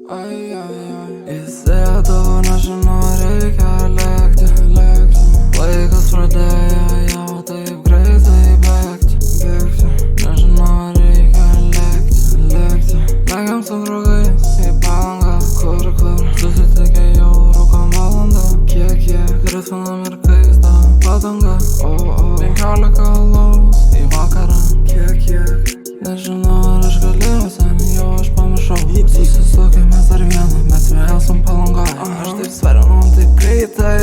Jis ėdo nežinau reikia lėkti Laikas pradėjo jau taip greitai bėgti Nežinau reikia lėkti Bėgiam su draugais į Palangą Kur susitikę jau rūkom valandą Kiek Gretvinam ir kaista padanga 15 alaus į vakarą Kiek Nežinau ar aš galėjau sen, jau aš pamiršau Susisukėmės dar vieną, mes vėl esam Palangoj Aš taip sverinau taip greitai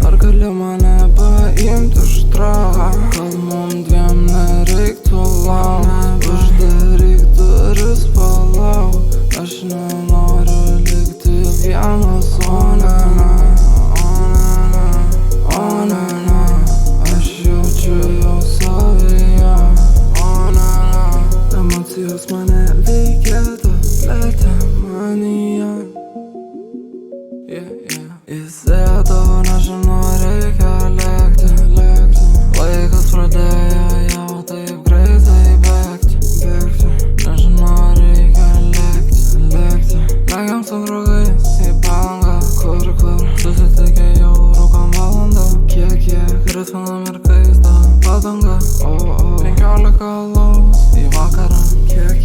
Ar gali mane paimti už trauką Kad mum dviem nereiktų lauk Uždaryk duris, palauk Aš nenoriu likti vienas, o ne Aš jaučiu jau savyje Emocijos mane veikia tabletė manyje Jis ėdo nežinau reikia lėkti Laikas pradėjo jau taip greitai bėgti Nežinau reikia lėkti Bėgiam su draugais į Palangą Kur susitikę jau rūkom valandą Kiek Gretvinam ir kaista padanga 15 alaus į vakarą Kiek